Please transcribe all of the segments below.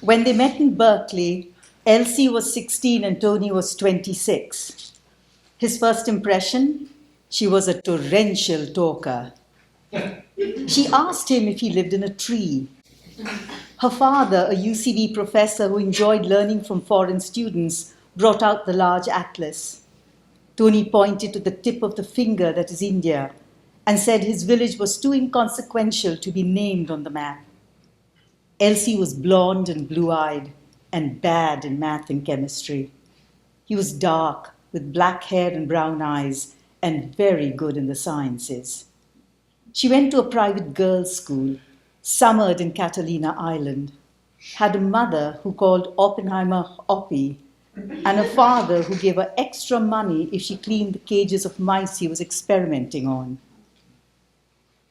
When they met in Berkeley, Elsie was 16 and Tony was 26. His first impression, she was a torrential talker. She asked him if he lived in a tree. Her father, a UCB professor who enjoyed learning from foreign students, brought out the large atlas. Tony pointed to the tip of the finger that is India and said his village was too inconsequential to be named on the map. Elsie was blonde and blue-eyed and bad in math and chemistry. He was dark, with black hair and brown eyes, and very good in the sciences. She went to a private girls' school, summered in Catalina Island, had a mother who called Oppenheimer Oppie, and a father who gave her extra money if she cleaned the cages of mice he was experimenting on.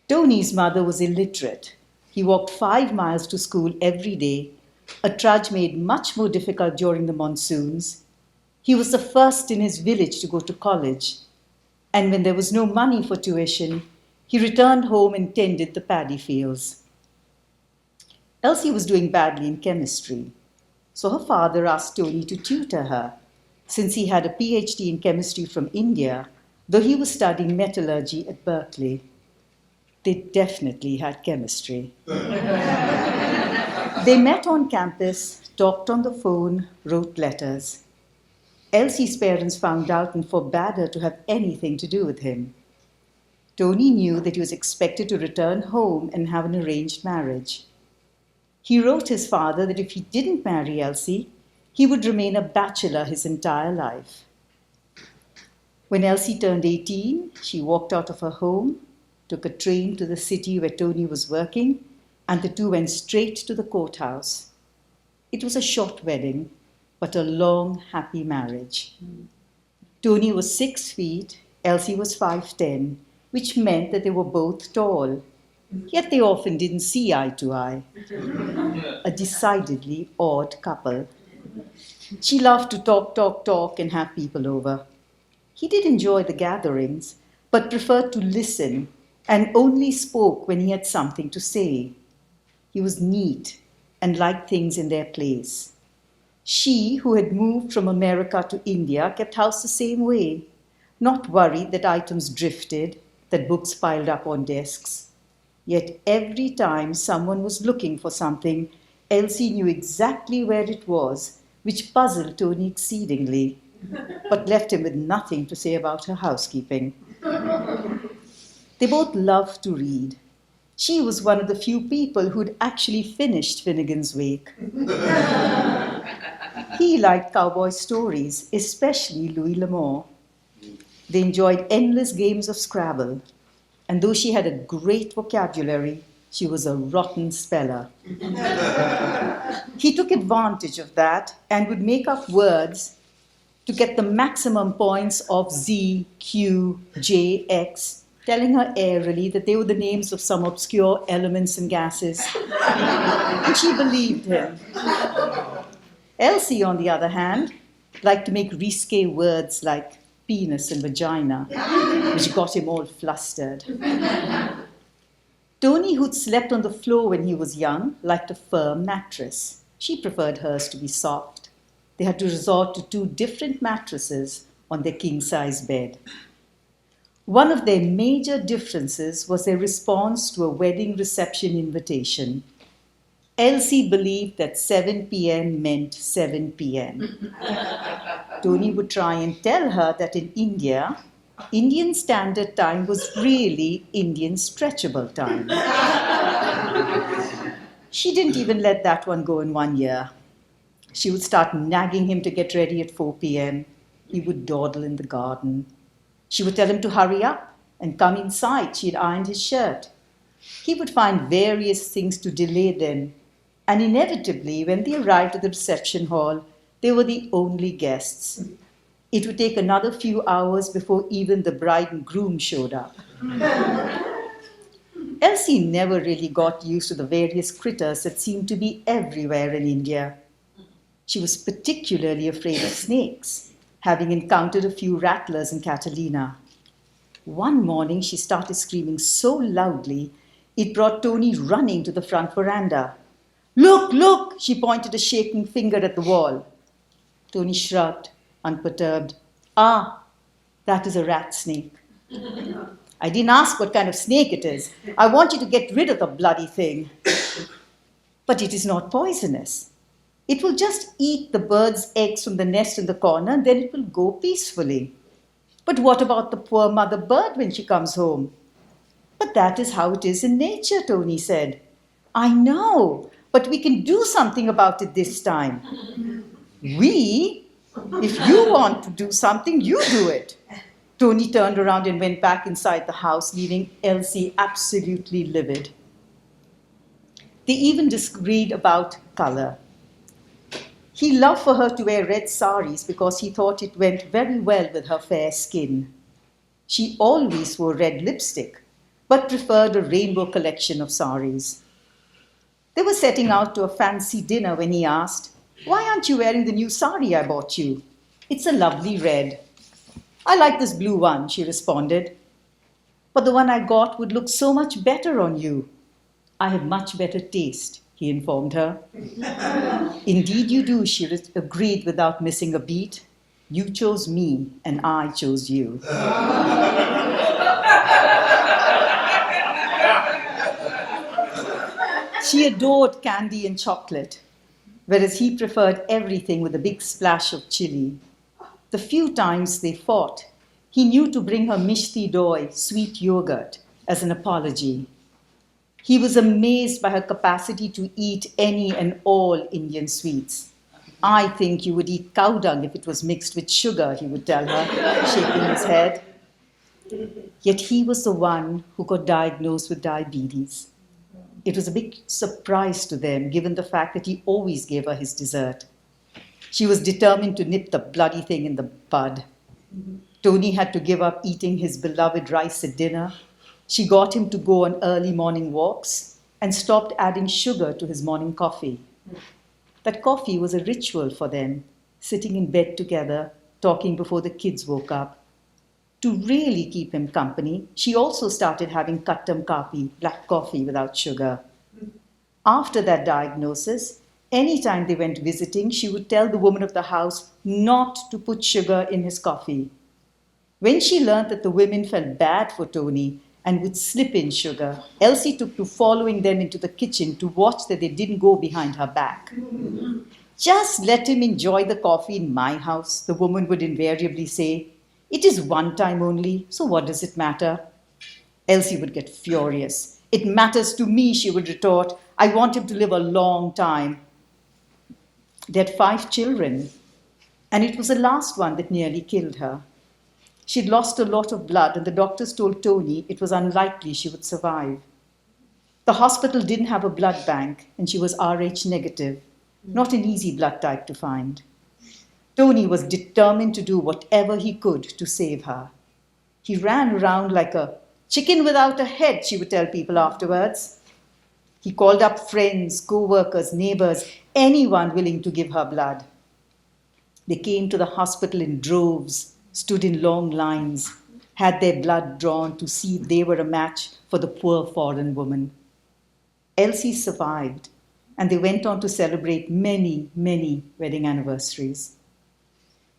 Tony's mother was illiterate. He walked 5 miles to school every day, a trudge made much more difficult during the monsoons. He was the first in his village to go to college, and when there was no money for tuition, he returned home and tended the paddy fields. Elsie was doing badly in chemistry, so her father asked Tony to tutor her, since he had a PhD in chemistry from India, though he was studying metallurgy at Berkeley. They definitely had chemistry. They met on campus, talked on the phone, wrote letters. Elsie's parents found out and forbade her to have anything to do with him. Tony knew that he was expected to return home and have an arranged marriage. He wrote his father that if he didn't marry Elsie, he would remain a bachelor his entire life. When Elsie turned 18, she walked out of her home, took a train to the city where Tony was working, and the two went straight to the courthouse. It was a short wedding, but a long, happy marriage. Tony was 6 feet, Elsie was 5'10", which meant that they were both tall. Yet they often didn't see eye to eye. A decidedly odd couple. She loved to talk, and have people over. He did enjoy the gatherings, but preferred to listen and only spoke when he had something to say. He was neat and liked things in their place. She, who had moved from America to India, kept house the same way, not worried that items drifted, that books piled up on desks. Yet every time someone was looking for something, Elsie knew exactly where it was, which puzzled Tony exceedingly, but left him with nothing to say about her housekeeping. They both loved to read. She was one of the few people who'd actually finished Finnegan's Wake. He liked cowboy stories, especially Louis L'Amour. They enjoyed endless games of Scrabble, and though she had a great vocabulary, she was a rotten speller. He took advantage of that and would make up words to get the maximum points of Z, Q, J, X, telling her airily that they were the names of some obscure elements and gases. And she believed him. Elsie, on the other hand, liked to make risque words like penis and vagina, which got him all flustered. Tony, who'd slept on the floor when he was young, liked a firm mattress. She preferred hers to be soft. They had to resort to 2 different mattresses on their king-size bed. One of their major differences was their response to a wedding reception invitation. Elsie believed that 7 p.m. meant 7 p.m. Tony would try and tell her that in India, Indian Standard Time was really Indian Stretchable Time. She didn't even let that one go in 1 year. She would start nagging him to get ready at 4 p.m. He would dawdle in the garden. She would tell him to hurry up and come inside. She had ironed his shirt. He would find various things to delay them, and inevitably, when they arrived at the reception hall, they were the only guests. It would take another few hours before even the bride and groom showed up. Elsie never really got used to the various critters that seemed to be everywhere in India. She was particularly afraid of snakes, having encountered a few rattlers in Catalina. One morning, she started screaming so loudly, it brought Tony running to the front veranda. Look, look, she pointed a shaking finger at the wall. Tony shrugged, unperturbed. Ah, that is a rat snake. I didn't ask what kind of snake it is. I want you to get rid of the bloody thing. But it is not poisonous. It will just eat the bird's eggs from the nest in the corner and then it will go peacefully. But what about the poor mother bird when she comes home? But that is how it is in nature, Tony said. I know, but we can do something about it this time. We? If you want to do something, you do it. Tony turned around and went back inside the house, leaving Elsie absolutely livid. They even disagreed about color. He loved for her to wear red saris because he thought it went very well with her fair skin. She always wore red lipstick, but preferred a rainbow collection of saris. They were setting out to a fancy dinner when he asked, "Why aren't you wearing the new sari I bought you? It's a lovely red." "I like this blue one," she responded. "But the one I got would look so much better on you." "I have much better taste," he informed her. "Indeed you do," she agreed without missing a beat. "You chose me and I chose you." She adored candy and chocolate, whereas he preferred everything with a big splash of chili. The few times they fought, he knew to bring her mishti doi, sweet yogurt, as an apology. He was amazed by her capacity to eat any and all Indian sweets. "I think you would eat cow dung if it was mixed with sugar," he would tell her, shaking his head. Yet he was the one who got diagnosed with diabetes. It was a big surprise to them, given the fact that he always gave her his dessert. She was determined to nip the bloody thing in the bud. Tony had to give up eating his beloved rice at dinner. She got him to go on early morning walks and stopped adding sugar to his morning coffee. That coffee was a ritual for them, sitting in bed together, talking before the kids woke up. To really keep him company, she also started having kattam kapi, black coffee without sugar. After that diagnosis, anytime they went visiting, she would tell the woman of the house not to put sugar in his coffee. When she learned that the women felt bad for Tony and would slip in sugar, Elsie took to following them into the kitchen to watch that they didn't go behind her back. "Just let him enjoy the coffee in my house," the woman would invariably say. "It is one time only, so what does it matter?" Elsie would get furious. "It matters to me," she would retort. "I want him to live a long time." They had 5 children, and it was the last one that nearly killed her. She'd lost a lot of blood, and the doctors told Tony it was unlikely she would survive. The hospital didn't have a blood bank, and she was Rh negative, not an easy blood type to find. Tony was determined to do whatever he could to save her. He ran around like a chicken without a head, she would tell people afterwards. He called up friends, co-workers, neighbors, anyone willing to give her blood. They came to the hospital in droves, stood in long lines, had their blood drawn to see if they were a match for the poor foreign woman. Elsie survived, and they went on to celebrate many, many wedding anniversaries.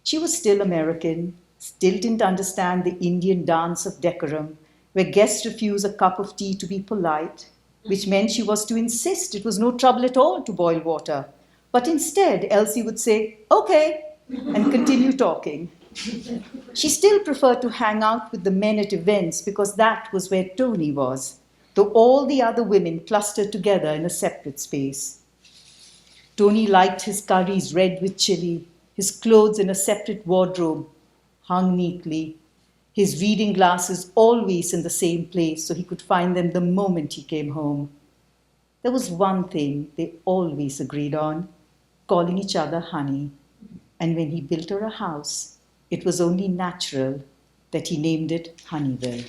She was still American, still didn't understand the Indian dance of decorum, where guests refuse a cup of tea to be polite, which meant she was to insist it was no trouble at all to boil water. But instead, Elsie would say, "Okay," and continue talking. She still preferred to hang out with the men at events because that was where Tony was, though all the other women clustered together in a separate space. Tony liked his curries red with chili, his clothes in a separate wardrobe, hung neatly, his reading glasses always in the same place so he could find them the moment he came home. There was one thing they always agreed on, calling each other honey. And when he built her a house, it was only natural that he named it Honeyville.